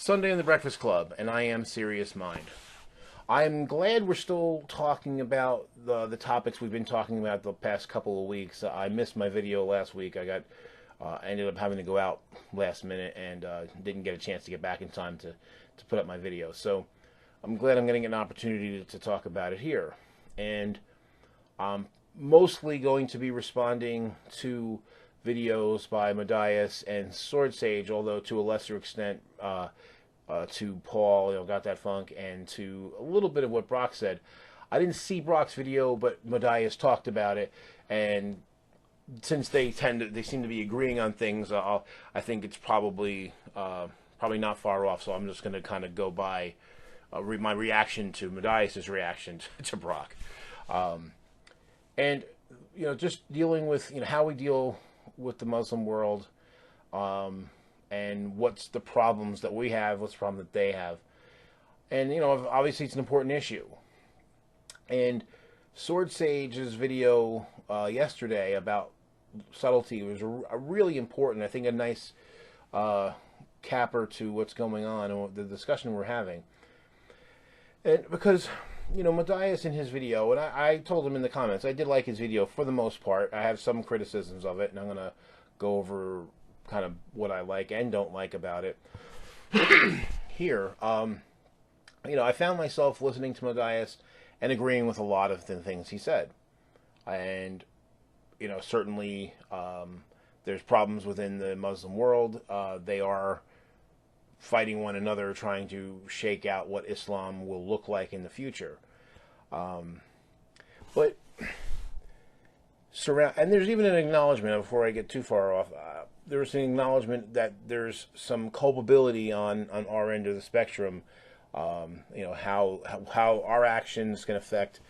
Sunday in the Breakfast Club, and I am Serious Mind. I'm glad we're still talking about the topics we've been talking about the past couple of weeks. I missed my video last week. Ended up having to go out last minute and didn't get a chance to get back in time to put up my video. So I'm glad I'm getting an opportunity to talk about it here. And I'm mostly going to be responding to videos by Modias and Sword Sage, although to a lesser extent to Paul, Got That Funk, and to a little bit of what Brock said. I didn't see Brock's video, but Modias talked about it, and since they seem to be agreeing on things, I think it's probably not far off. So I'm just going to kind of go by my reaction to Modias's reaction to Brock, and just dealing with how we deal with the Muslim world, and what's the problems that we have, what's the problem that they have, and obviously it's an important issue. And Sword Sage's video yesterday about subtlety was really important. I think a nice capper to what's going on and the discussion we're having. And because Modias in his video, and I told him in the comments, I did like his video for the most part. I have some criticisms of it, and I'm going to go over kind of what I like and don't like about it here. I found myself listening to Modias and agreeing with a lot of the things he said. And, certainly there's problems within the Muslim world. They are fighting one another, trying to shake out what Islam will look like in the future. But and there's even an acknowledgement, before I get too far off, there's an acknowledgement that there's some culpability on our end of the spectrum. How our actions can affect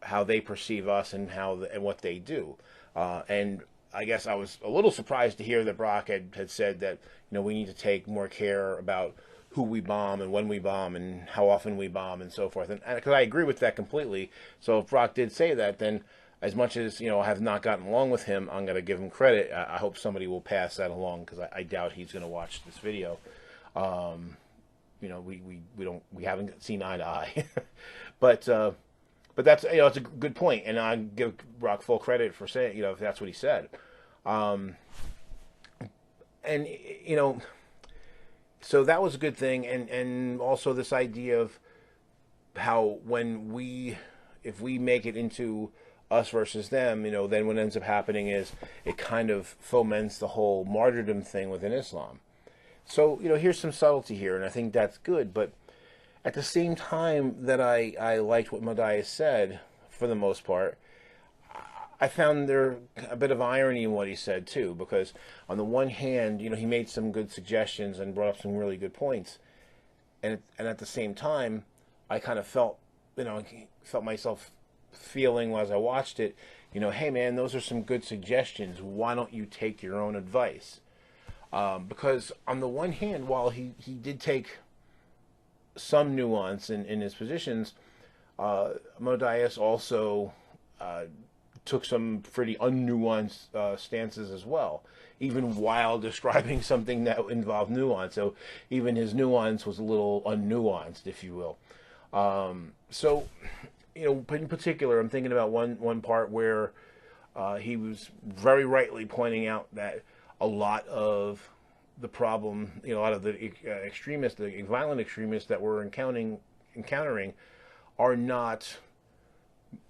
how they perceive us and and what they do. And I guess I was a little surprised to hear that Brock had said that we need to take more care about who we bomb and when we bomb and how often we bomb and so forth. And because I agree with that completely. So if Brock did say that, then as much as I have not gotten along with him, I'm going to give him credit. I hope somebody will pass that along, because I doubt he's going to watch this video. We haven't seen eye to eye, but that's it's a good point, and I give Brock full credit for saying if that's what he said, and so that was a good thing, and also this idea of how if we make it into us versus them, then what ends up happening is it kind of foments the whole martyrdom thing within Islam. So, here's some subtlety here, and I think that's good. But at the same time that I liked what Modias said, for the most part, I found there a bit of irony in what he said, too. Because on the one hand, he made some good suggestions and brought up some really good points. And at the same time, I kind of felt myself feeling as I watched it, hey, man, those are some good suggestions. Why don't you take your own advice? Because on the one hand, while he did take some nuance in his positions, Modias also took some pretty unnuanced stances as well, even while describing something that involved nuance. So even his nuance was a little unnuanced, if you will. So, in particular, I'm thinking about one part where he was very rightly pointing out that a lot of the problem, a lot of the extremists, the violent extremists that we're encountering are not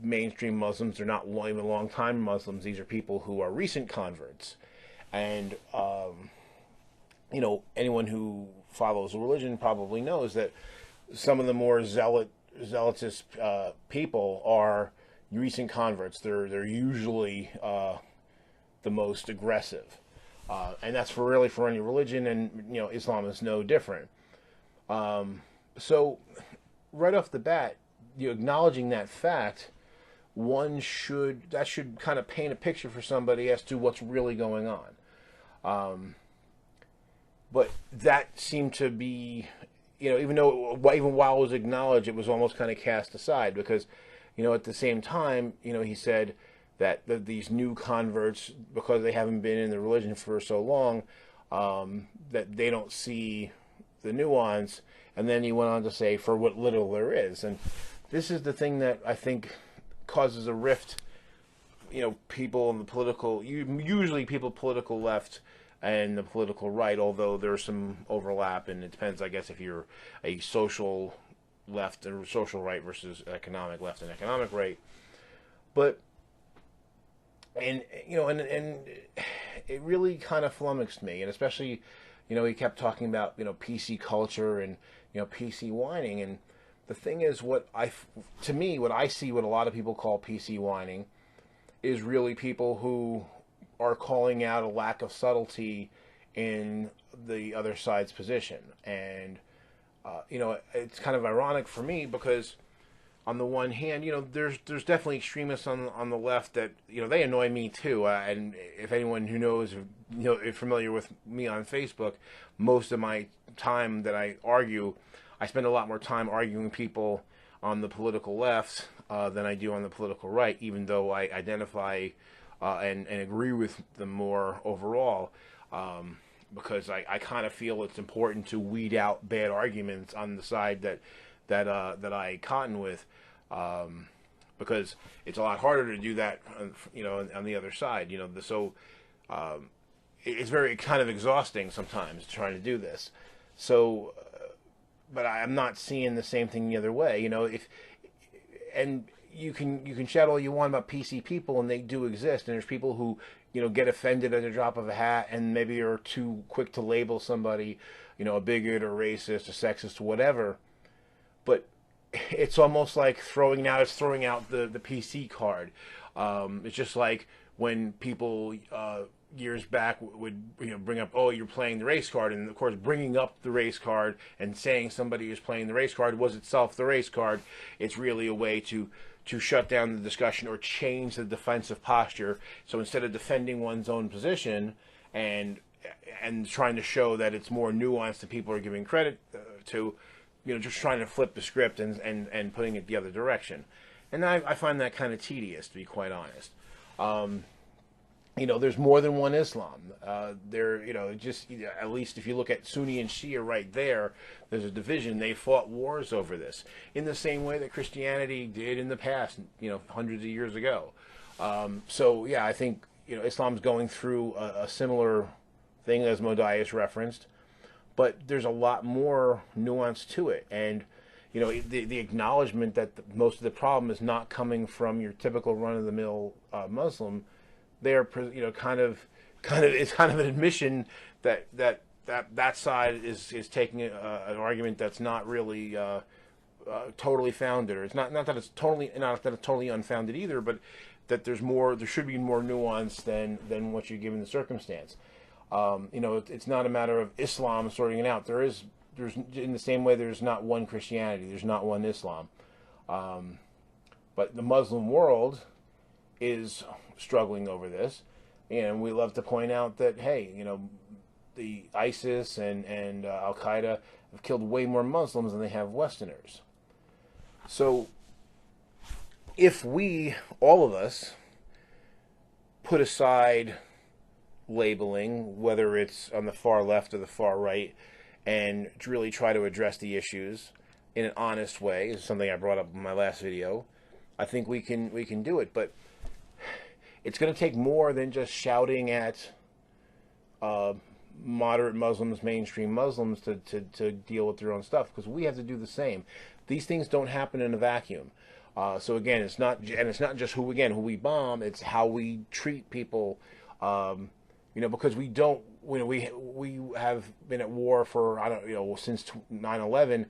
mainstream Muslims. They're not even long-time Muslims. These are people who are recent converts. And, anyone who follows the religion probably knows that some of the more zealotous people are recent converts. They're usually the most aggressive. And that's for any religion, and Islam is no different. So right off the bat, acknowledging that fact, that should kind of paint a picture for somebody as to what's really going on. But that seemed to be, even while it was acknowledged, it was almost kind of cast aside, because at the same time, he said that these new converts, because they haven't been in the religion for so long, that they don't see the nuance, and then he went on to say, for what little there is. And this is the thing that I think causes a rift. People in the political, usually people political left and the political right, although there's some overlap, and it depends, I guess, if you're a social left or social right versus economic left and economic right. But and it really kind of flummoxed me, and especially, he kept talking about PC culture and PC whining, and the thing is, what I see, what a lot of people call PC whining, is really people who are calling out a lack of subtlety in the other side's position. And, it's kind of ironic for me because on the one hand, there's definitely extremists on the left that, they annoy me too. And if anyone who knows, is familiar with me on Facebook, most of my time that I argue, I spend a lot more time arguing people on the political left than I do on the political right, even though I identify and agree with them more overall, because I kind of feel it's important to weed out bad arguments on the side that I cotton with, because it's a lot harder to do that, on the other side. So it's very kind of exhausting sometimes trying to do this. So, but I'm not seeing the same thing the other way. And you can shout all you want about PC people, and they do exist. And there's people who, get offended at the drop of a hat, and maybe are too quick to label somebody, a bigot or racist or sexist or whatever. But it's almost like throwing out the PC card. It's just like when people years back would bring up, oh, you're playing the race card, and of course bringing up the race card and saying somebody is playing the race card was itself the race card. It's really a way to shut down the discussion or change the defensive posture. So instead of defending one's own position and trying to show that it's more nuanced than people are giving credit to, just trying to flip the script and putting it the other direction. And I find that kind of tedious, to be quite honest. There's more than one Islam. At least if you look at Sunni and Shia right there, there's a division. They fought wars over this in the same way that Christianity did in the past, hundreds of years ago. I think, Islam's going through a similar thing as Modias referenced, but there's a lot more nuance to it. And, the acknowledgement that most of the problem is not coming from your typical run-of-the-mill Muslim. They're, it's kind of an admission that side is taking an argument that's not really totally founded, or it's not that it's totally unfounded either, but that there should be more nuance than what you give in the circumstance. It's not a matter of Islam sorting it out. There's in the same way there's not one Christianity, there's not one Islam, but the Muslim world is struggling over this, and we love to point out that, hey, the ISIS and Al Qaeda have killed way more Muslims than they have Westerners. So if we, all of us, put aside labeling, whether it's on the far left or the far right, and really try to address the issues in an honest way, is something I brought up in my last video, I think we can do it. But it's going to take more than just shouting at moderate Muslims, mainstream Muslims to deal with their own stuff, because we have to do the same. These things don't happen in a vacuum. So again, it's not just who we bomb, it's how we treat people. Because we don't, we have been at war for since 9/11,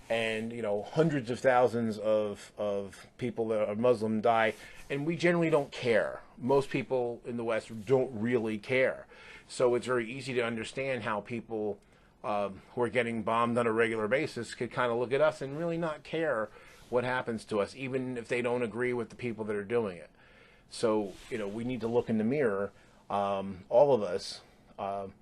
and hundreds of thousands of people that are Muslim die, and we generally don't care. Most people in the West don't really care. So it's very easy to understand how people who are getting bombed on a regular basis could kind of look at us and really not care what happens to us, even if they don't agree with the people that are doing it. So, we need to look in the mirror, all of us, and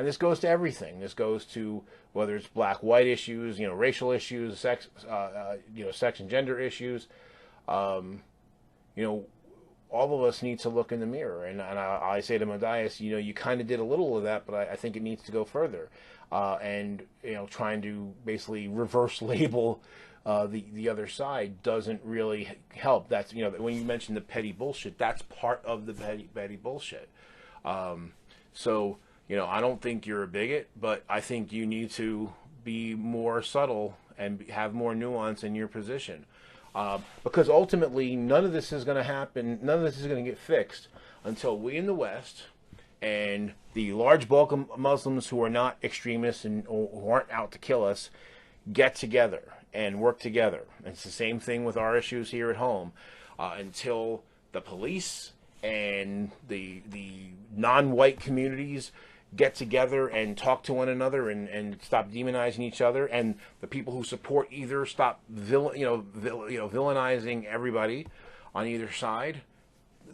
this goes to everything. This goes to whether it's black-white issues, racial issues, sex and gender issues. all of us need to look in the mirror. And I say to Matthias, you know, you kind of did a little of that, but I think it needs to go further. And, you know, trying to basically reverse label the other side doesn't really help. That's, you know, when you mention the petty bullshit, that's part of the petty bullshit. So, you know, I don't think you're a bigot, but I think you need to be more subtle and have more nuance in your position. Because ultimately, none of this is going to happen, none of this is going to get fixed until we in the West and the large bulk of Muslims who are not extremists and who aren't out to kill us get together and work together. And it's the same thing with our issues here at home. Until the police and the non-white communities get together and talk to one another and stop demonizing each other, and the people who support either stop villainizing everybody on either side,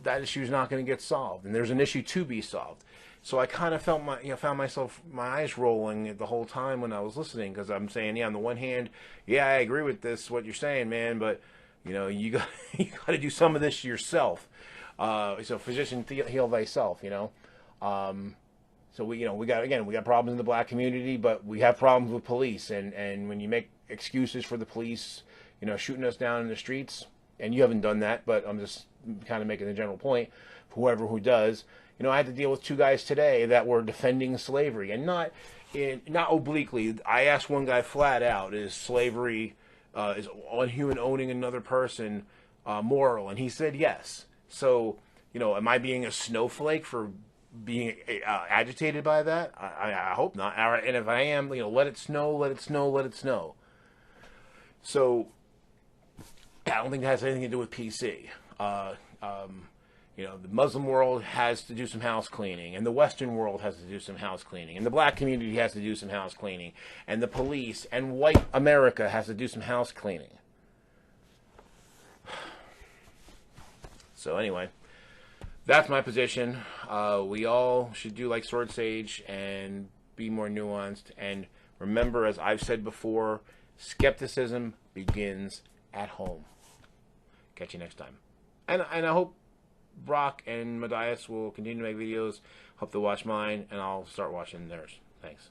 that issue is not going to get solved. And there's an issue to be solved. So I kind of found myself my eyes rolling the whole time when I was listening, because I'm saying, yeah, on the one hand, yeah, I agree with this, what you're saying, man, but you know, you got to do some of this yourself. So physician, heal thyself, you know. So we got problems in the black community, but we have problems with police. And when you make excuses for the police, you know, shooting us down in the streets, and you haven't done that, but I'm just kind of making a general point. Whoever who does, you know, I had to deal with 2 guys today that were defending slavery, and not obliquely. I asked one guy flat out, "Is slavery, is one human owning another person, moral?" And he said yes. So, you know, am I being a snowflake for being agitated by that? I hope not. And if I am, you know, let it snow, let it snow, let it snow. So I don't think that has anything to do with PC. You know, the Muslim world has to do some house cleaning, and the Western world has to do some house cleaning, and the black community has to do some house cleaning, and the police and white America has to do some house cleaning. So anyway, that's my position. We all should do like Sword Sage and be more nuanced. And remember, as I've said before, skepticism begins at home. Catch you next time. And I hope Brock and Matthias will continue to make videos. Hope to watch mine, and I'll start watching theirs. Thanks.